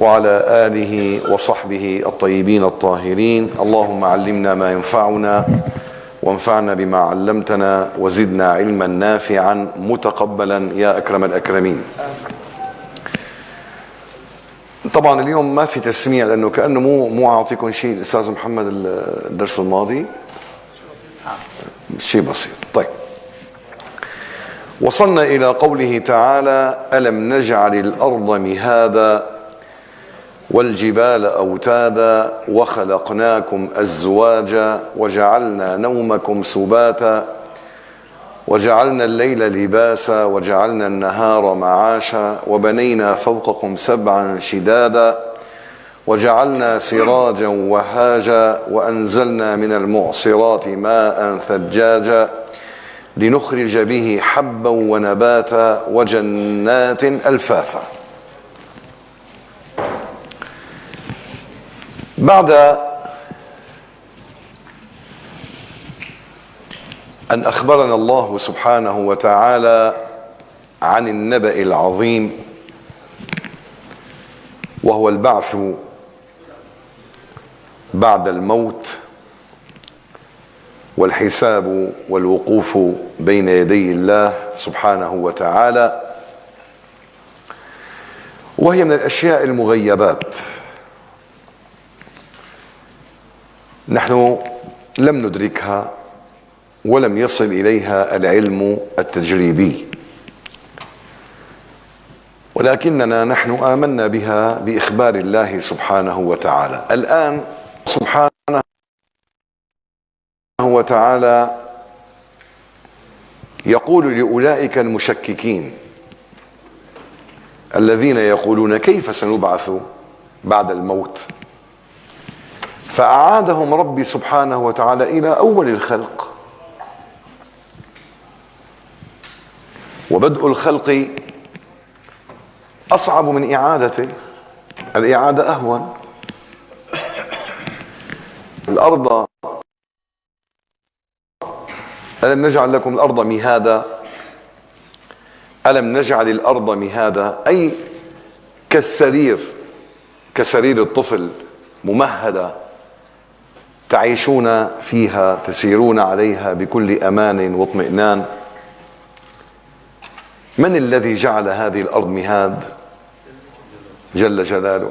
وعلى آله وصحبه الطيبين الطاهرين. اللهم علمنا ما ينفعنا وانفعنا بما علمتنا وزدنا علما نافعا متقبلا يا أكرم الأكرمين. طبعا اليوم ما في تسميع لأنه كأنه مو عاطيكم شيء الأستاذ محمد الدرس الماضي، شيء بسيط. طيب، وصلنا إلى قوله تعالى: ألم نجعل الأرض مهادا والجبال أوتادا وخلقناكم أزواجا وجعلنا نومكم سباتا وجعلنا الليل لباسا وجعلنا النهار معاشا وبنينا فوقكم سبعا شدادا وجعلنا سراجا وهاجا وأنزلنا من المعصرات ماء ثجاجا لنخرج به حبا ونباتا وجنات ألفافا. بعد أن أخبرنا الله سبحانه وتعالى عن النبأ العظيم وهو البعث بعد الموت والحساب والوقوف بين يدي الله سبحانه وتعالى، وهي من الأشياء المغيبات نحن لم ندركها ولم يصل إليها العلم التجريبي، ولكننا نحن آمنا بها بإخبار الله سبحانه وتعالى. الآن سبحانه وتعالى يقول لأولئك المشككين الذين يقولون كيف سنبعث بعد الموت، فأعادهم ربي سبحانه وتعالى إلى أول الخلق، وبدء الخلق أصعب من إعادته، الإعادة أهون. الأرض ألم نجعل لكم الأرض مهادا، ألم نجعل الأرض مهادا أي كسرير الطفل ممهدة تعيشون فيها تسيرون عليها بكل أمان واطمئنان. من الذي جعل هذه الأرض مهاد؟ جل جلاله.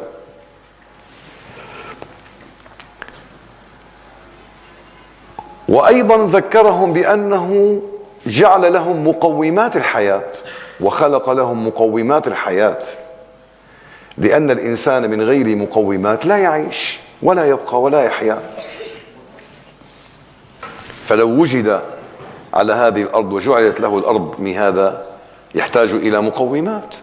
وأيضا ذكرهم بأنه جعل لهم مقومات الحياة وخلق لهم مقومات الحياة، لأن الإنسان من غير مقومات لا يعيش ولا يبقى ولا يحيا. فلو وجد على هذه الأرض وجعلت له الأرض مهادا يحتاج إلى مقومات.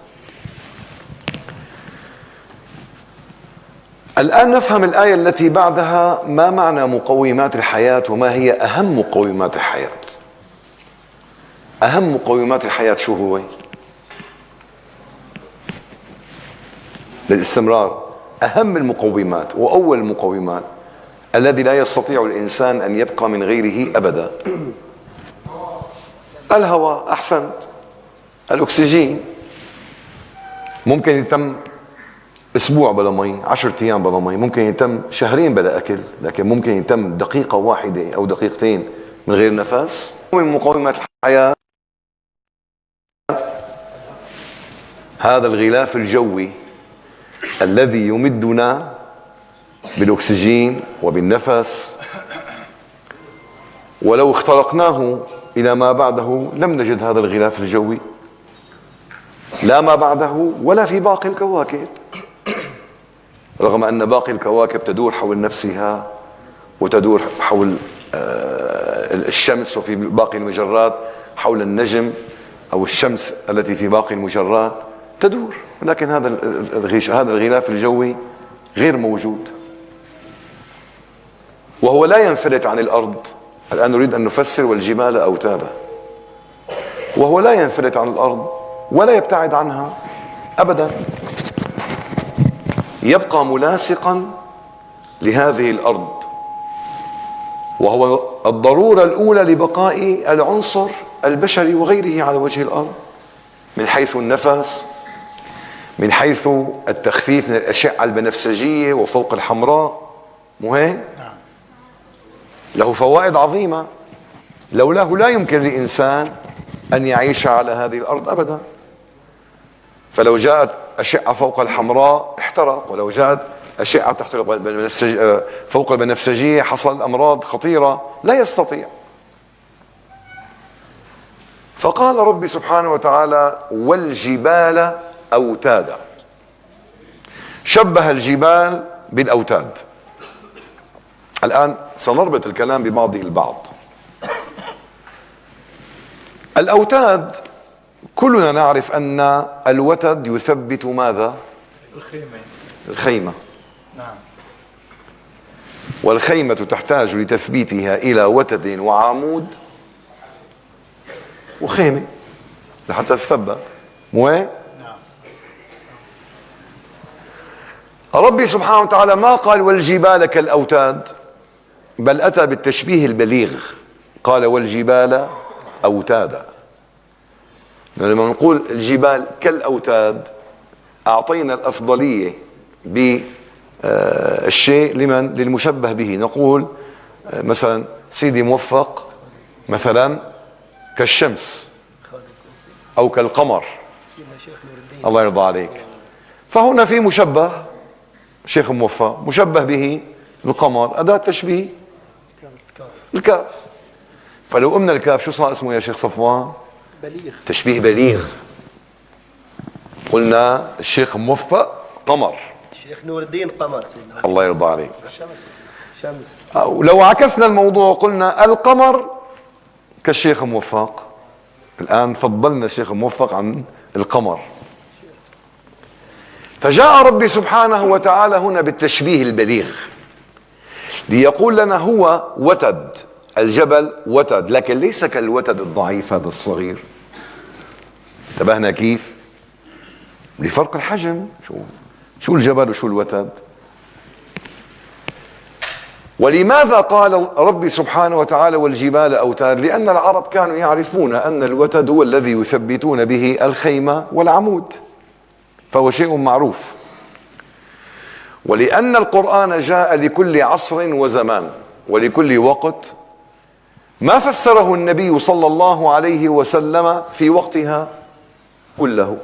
الآن نفهم الآية التي بعدها، ما معنى مقومات الحياة وما هي أهم مقومات الحياة. أهم مقومات الحياة شو هو؟ للاستمرار أهم المقومات وأول المقومات الذي لا يستطيع الإنسان أن يبقى من غيره أبدا الهواء. أحسنت. الأكسجين ممكن يتم أسبوع بلا مي، 10 أيام بلا مي، ممكن يتم شهرين بلا أكل، لكن ممكن يتم دقيقة واحدة أو دقيقتين من غير نفس. من مقومات الحياة هذا الغلاف الجوي الذي يمدنا بالأكسجين وبالنفس، ولو اخترقناه إلى ما بعده لم نجد هذا الغلاف الجوي، لا ما بعده ولا في باقي الكواكب، رغم أن باقي الكواكب تدور حول نفسها وتدور حول الشمس، وفي باقي المجرات حول النجم أو الشمس التي في باقي المجرات تدور، ولكن هذا الغلاف الجوي غير موجود، وهو لا ينفلت عن الأرض. الآن نريد أن نفسر والجبال أوتادا، وهو لا ينفلت عن الأرض ولا يبتعد عنها أبدا، يبقى ملاصقا لهذه الأرض، وهو الضرورة الأولى لبقاء العنصر البشري وغيره على وجه الأرض، من حيث النفس، من حيث التخفيف من الأشعة البنفسجية وفوق الحمراء، مو هيك؟ له فوائد عظيمة، لولاه لا يمكن لإنسان أن يعيش على هذه الأرض أبدا. فلو جاءت أشعة فوق الحمراء احترق، ولو جاءت أشعة تحت فوق البنفسجية حصل أمراض خطيرة، لا يستطيع. فقال ربي سبحانه وتعالى: والجبال أوتادا. شبه الجبال بالأوتاد. الآن سنربط الكلام ببعضه البعض. الأوتاد كلنا نعرف أن الوتد يثبت ماذا؟ الخيمة. نعم. والخيمة تحتاج لتثبيتها إلى وتد وعمود وخيمة لحتى تثبت، مو هيك؟ نعم. ربي سبحانه وتعالى ما قال والجبال كالأوتاد، بل أتى بالتشبيه البليغ، قال والجبال أوتادا. لما نقول الجبال كالأوتاد أعطينا الأفضلية بالشيء لمن؟ للمشبه به. نقول مثلا سيدي موفق مثلا كالشمس أو كالقمر، الله يرضى عليك. فهنا في مشبه شيخ موفق، مشبه به القمر، أداة تشبيه الكاف. فلو قمنا الكاف شو صار اسمه يا شيخ صفوان؟ بليغ. تشبيه بليغ. قلنا الشيخ موفق قمر، الشيخ نور الدين قمر سيدنا. الله يرضى عليك. شمس. لو عكسنا الموضوع قلنا القمر كالشيخ موفق، الآن فضلنا الشيخ موفق عن القمر. فجاء ربي سبحانه وتعالى هنا بالتشبيه البليغ ليقول لنا هو وتد، الجبل وتد، لكن ليس كالوتد الضعيف هذا الصغير. انتبهنا كيف؟ لفرق الحجم. شو الجبل وشو الوتد؟ ولماذا قال ربي سبحانه وتعالى والجبال أوتاد؟ لأن العرب كانوا يعرفون أن الوتد هو الذي يثبتون به الخيمة والعمود، فهو شيء معروف. ولأن القرآن جاء لكل عصر وزمان ولكل وقت، ما فسره النبي صلى الله عليه وسلم في وقتها كله،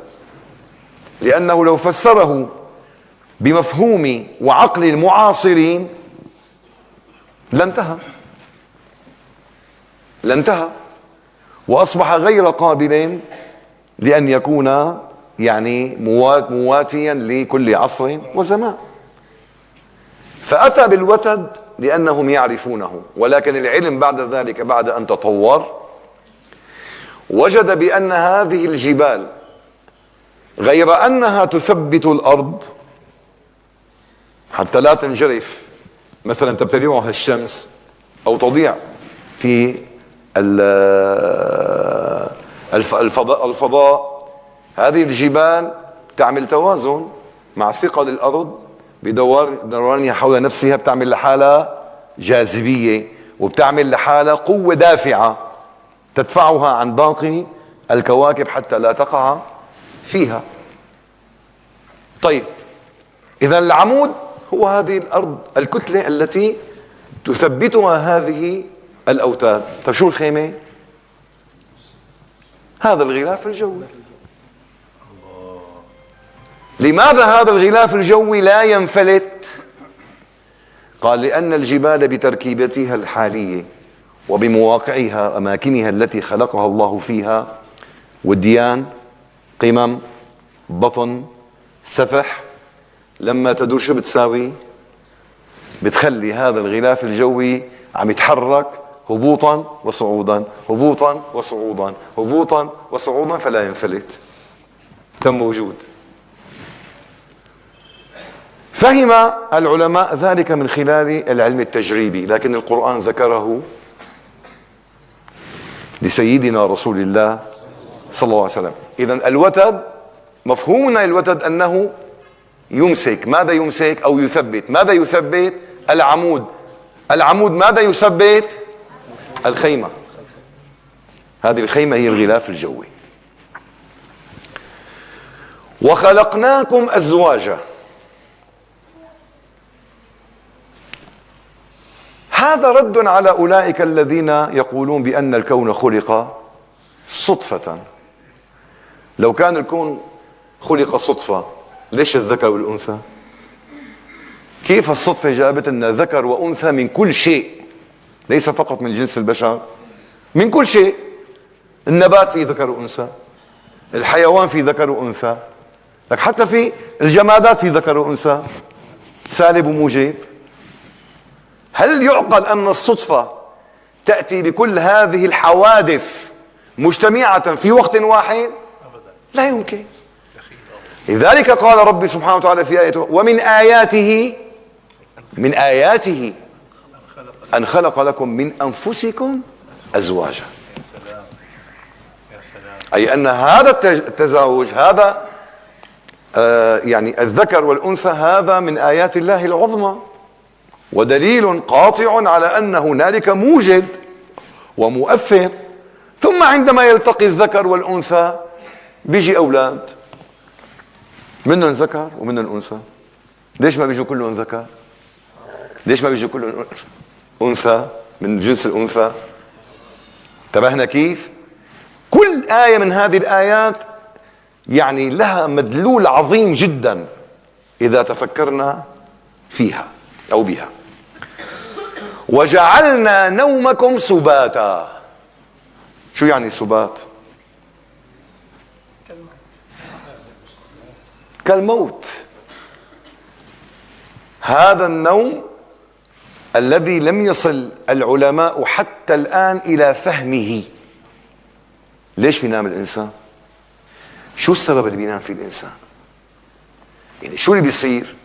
لأنه لو فسره بمفهوم وعقل المعاصرين لانتهى وأصبح غير قابل لأن يكون يعني مواتيا لكل عصر وزمان. فأتى بالوتد لأنهم يعرفونه، ولكن العلم بعد ذلك بعد أن تطور وجد بأن هذه الجبال غير أنها تثبت الأرض حتى لا تنجرف مثلا تبتلعها الشمس أو تضيع في الفضاء، هذه الجبال تعمل توازن مع ثقل الأرض بدورانها حول نفسها، بتعمل لحالها جاذبية وبتعمل لحالها قوة دافعة تدفعها عن باقي الكواكب حتى لا تقع فيها. طيب، إذا العمود هو هذه الأرض، الكتلة التي تثبتها هذه الأوتاد. طيب شو الخيمة؟ هذا الغلاف الجوي. لماذا هذا الغلاف الجوي لا ينفلت؟ قال لأن الجبال بتركيبتها الحالية وبمواقعها أماكنها التي خلقها الله فيها، وديان، قمم، بطن، سفح، لما تدور شو بتساوي؟ بتخلي هذا الغلاف الجوي عم يتحرك هبوطا وصعودا، هبوطا وصعودا، هبوطا وصعودا، فلا ينفلت، تم موجود. فهم العلماء ذلك من خلال العلم التجريبي، لكن القرآن ذكره لسيدنا رسول الله صلى الله عليه وسلم. إذن الوتد، مفهومنا الوتد أنه يمسك. ماذا يمسك أو يثبت؟ ماذا يثبت؟ العمود. العمود ماذا يثبت؟ الخيمة. هذه الخيمة هي الغلاف الجوي. وخلقناكم أزواجا. هذا رد على أولئك الذين يقولون بأن الكون خلق صدفة. لو كان الكون خلق صدفة ليش الذكر والأنثى؟ كيف الصدفة جابت لنا ذكر وأنثى من كل شيء، ليس فقط من جنس البشر، من كل شيء. النبات فيه ذكر وأنثى، الحيوان فيه ذكر وأنثى، لك حتى في الجمادات فيه ذكر وأنثى، سالب وموجب. هل يعقل أن الصدفة تأتي بكل هذه الحوادث مجتمعة في وقت واحد؟ لا يمكن. لذلك قال ربي سبحانه وتعالى في آيته: ومن آياته، من آياته أن خلق لكم من أنفسكم أزواجا. أي أن هذا التزاوج، هذا يعني الذكر والأنثى، هذا من آيات الله العظمى، ودليل قاطع على أن هنالك موجد ومؤثر. ثم عندما يلتقي الذكر والأنثى بيجي أولاد، منهم ذكر ومنهم أنثى. ليش ما بيجوا كلهم ذكر؟ ليش ما بيجوا كلهم أنثى من جنس الأنثى؟ انتبهنا كيف؟ كل آية من هذه الآيات يعني لها مدلول عظيم جدا إذا تفكرنا فيها أو بها. وجعلنا نومكم سباتا. شو يعني سبات؟ كالموت. هذا النوم الذي لم يصل العلماء حتى الآن إلى فهمه. ليش بينام الإنسان؟ شو السبب اللي بينام فيه الإنسان؟ يعني شو اللي بيصير؟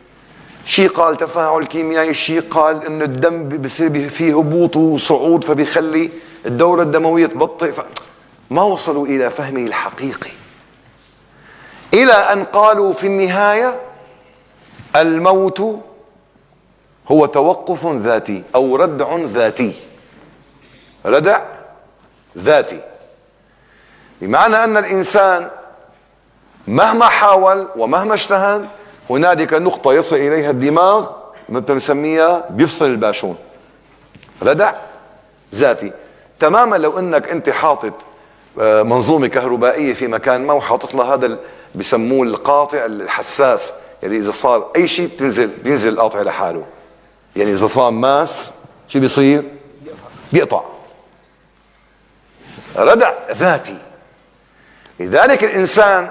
شيء قال تفاعل كيميائي، شيء قال إنه الدم بيصير فيه هبوط وصعود فبيخلي الدورة الدموية تبطئ. ما وصلوا إلى فهمه الحقيقي، إلى أن قالوا في النهاية الموت هو توقف ذاتي أو ردع ذاتي. ردع ذاتي بمعنى أن الإنسان مهما حاول ومهما اجتهد هنالك نقطة يصل إليها الدماغ نسميها بيفصل الباشون. ردع ذاتي تماما. لو انك انت حاطط منظومة كهربائية في مكان ما وحاطط لها هذا بسموه القاطع الحساس، يعني اذا صار اي شيء بينزل القاطع لحاله. يعني اذا صار ماس شو بيصير؟ بيقطع. ردع ذاتي. لذلك الانسان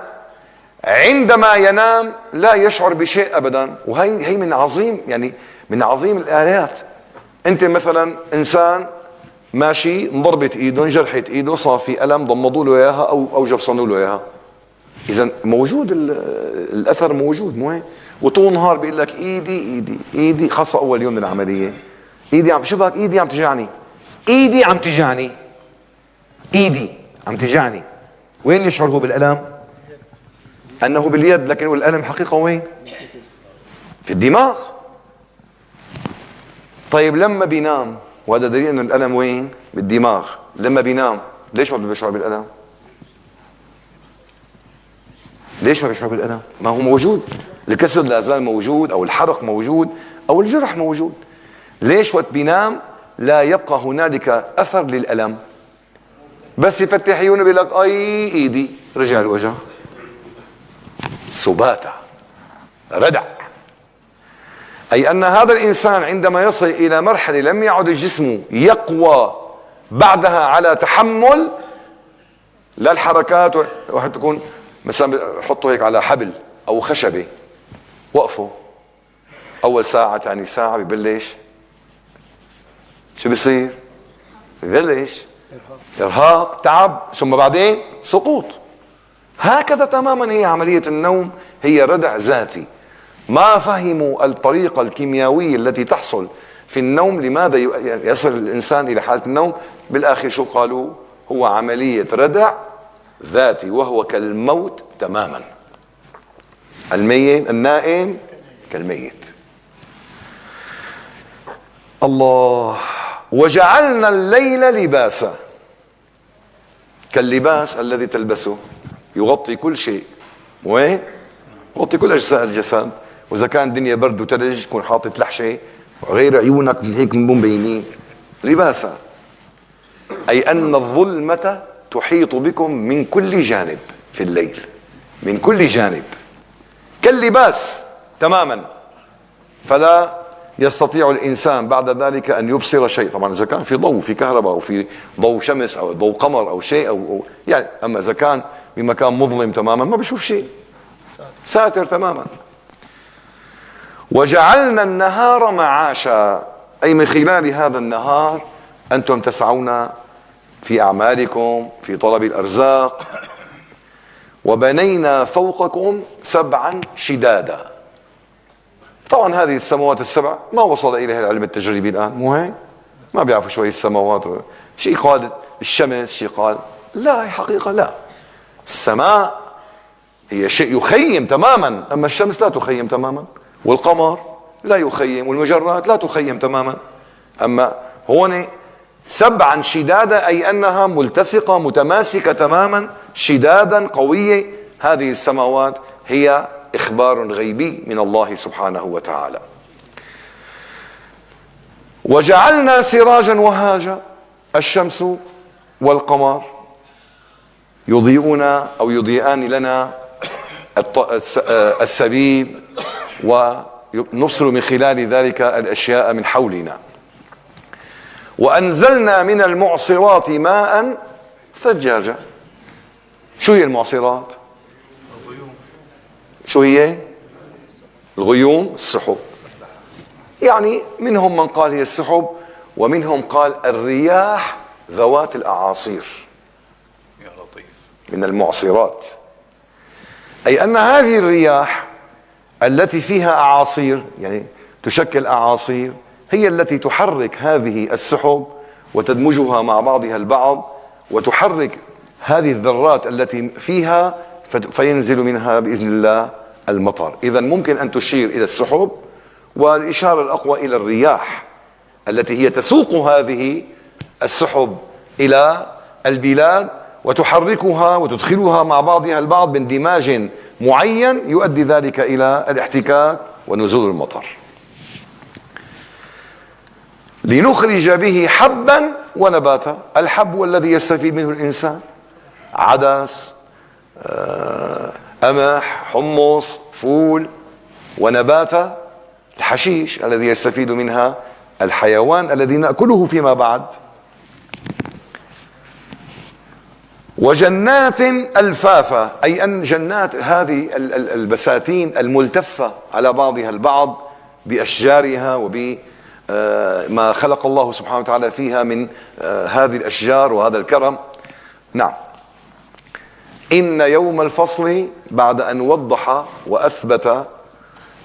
عندما ينام لا يشعر بشيء ابدا، وهي من عظيم، يعني من عظيم الآيات. انت مثلا انسان ماشي انضربت ايده، انجرحت ايده، صار في الم، ضمضوا له اياها او جبصنوا له اياها. اذا موجود الاثر موجود، مو هيك؟ وطول النهار بيقول لك ايدي ايدي ايدي، خاصه اول يوم من العمليه، ايدي عم شبك، ايدي عم تجعني، ايدي عم تجعني، ايدي عم تجعني. وين يشعر هو بالالم؟ انه باليد، لكن الالم حقيقه وين؟ في الدماغ. طيب لما بينام، وهذا دليل انه الالم وين؟ بالدماغ. لما بينام ليش ما بيشعر بالالم؟ ليش ما بيشعر بالالم؟ ما هو موجود، الكسر لا زال موجود، او الحرق موجود، او الجرح موجود. ليش وقت بينام لا يبقى هنالك اثر للالم؟ بس يفتح عيونه بيقول لك اي ايدي رجع الوجع. سباتا، ردع. أي أن هذا الإنسان عندما يصل إلى مرحلة لم يعد الجسم يقوى بعدها على تحمل لا الحركات، واحد تكون مثلا حطه هيك على حبل أو خشبة، وقفه أول ساعة ثاني ساعة ببلش شو بيصير؟ ببلش إرهاق، تعب، ثم بعدين سقوط. هكذا تماما هي عملية النوم، هي ردع ذاتي. ما فهموا الطريقة الكيميائية التي تحصل في النوم، لماذا يصل الإنسان إلى حالة النوم. بالآخر شو قالوا؟ هو عملية ردع ذاتي، وهو كالموت تماما. الميت النائم كالميت. الله. وجعلنا الليل لباسا، كاللباس الذي تلبسه يغطي كل شيء، وين؟ غطي كل أجزاء الجسد، وإذا كان الدنيا برد وثلج تكون حاطط لحشة غير عيونك هيك مو مبينين. لباسا، أي أن الظلمة تحيط بكم من كل جانب في الليل، من كل جانب كاللباس تماما، فلا يستطيع الإنسان بعد ذلك أن يبصر شيء. طبعا إذا كان في ضوء، في كهرباء أو في ضوء شمس أو ضوء قمر أو شيء أو يعني، أما إذا كان بمكان مظلم تماما ما بشوف شيء، ساتر تماما. وجعلنا النهار معاشا، أي من خلال هذا النهار أنتم تسعون في أعمالكم في طلب الأرزاق. وبنينا فوقكم سبعا شدادا. طبعا هذه السماوات السبع ما وصل إليها العلم التجريبي الآن، مو هيك؟ ما بيعرفوا شوي السماوات، شيء قال الشمس، شيء قال لا، حقيقة لا. السماء هي شيء يخيم تماما، أما الشمس لا تخيم تماما، والقمر لا يخيم، والمجرات لا تخيم تماما. أما هون سبعا شدادا، أي أنها ملتصقة متماسكة تماما، شدادا قوية. هذه السماوات هي إخبار غيبي من الله سبحانه وتعالى. وجعلنا سراجا وهاجا، الشمس والقمر يضيئون أو يضيئان لنا السبيل، ونبصر من خلال ذلك الأشياء من حولنا. وأنزلنا من المعصرات ماء ثجاجا. شو هي المعصرات؟ شو هي؟ الغيوم، السحب. يعني منهم من قال هي السحب، ومنهم قال الرياح ذوات الأعاصير. يا لطيف. من المعصرات، أي أن هذه الرياح التي فيها أعاصير، يعني تشكل أعاصير، هي التي تحرك هذه السحب وتدمجها مع بعضها البعض، وتحرك هذه الذرات التي فيها، فينزل منها بإذن الله المطر. إذن ممكن أن تشير إلى السحب، والإشارة الأقوى إلى الرياح التي هي تسوق هذه السحب إلى البلاد وتحركها وتدخلها مع بعضها البعض باندماج معين يؤدي ذلك إلى الاحتكاك ونزول المطر. لنخرج به حبا ونباتا. الحب والذي يستفيد منه الإنسان، عدس، قمح، حمص، فول. ونباتا الحشيش الذي يستفيد منها الحيوان الذي نأكله فيما بعد. وجنات ألفافا، أي أن جنات هذه البساتين الملتفة على بعضها البعض بأشجارها وبما خلق الله سبحانه وتعالى فيها من هذه الأشجار وهذا الكرم. نعم. إن يوم الفصل، بعد أن وضح وأثبت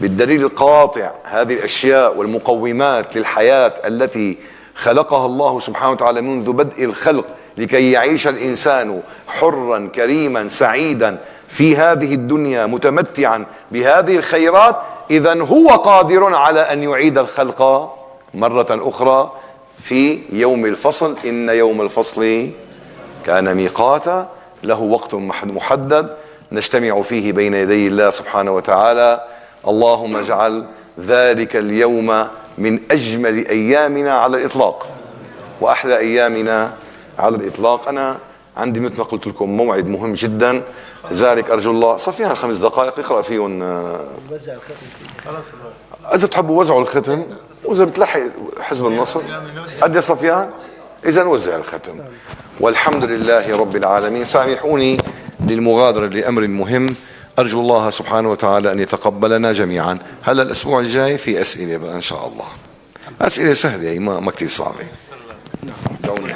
بالدليل القاطع هذه الأشياء والمقومات للحياة التي خلقها الله سبحانه وتعالى منذ بدء الخلق لكي يعيش الإنسان حرا كريما سعيدا في هذه الدنيا متمتعا بهذه الخيرات، إذن هو قادر على أن يعيد الخلق مرة أخرى في يوم الفصل. إن يوم الفصل كان ميقاتا، له وقت محدد نجتمع فيه بين يدي الله سبحانه وتعالى. اللهم اجعل ذلك اليوم من أجمل أيامنا على الإطلاق وأحلى أيامنا على الإطلاق. أنا عندي مثل ما قلت لكم موعد مهم جدا، لذلك أرجو الله صفيان 5 دقائق يقرأ فيهم. وزع الختم. خلاص. إذا بتحبوا وزعوا الختم، وإذا بتلحق حزب النصر قد يا صفيان، إذا وزع الختم. والحمد لله رب العالمين. سامحوني للمغادرة لأمر مهم، أرجو الله سبحانه وتعالى أن يتقبلنا جميعا. هلا الأسبوع الجاي في أسئلة بقى إن شاء الله، أسئلة سهلة ما كتير صعبة. دعونا.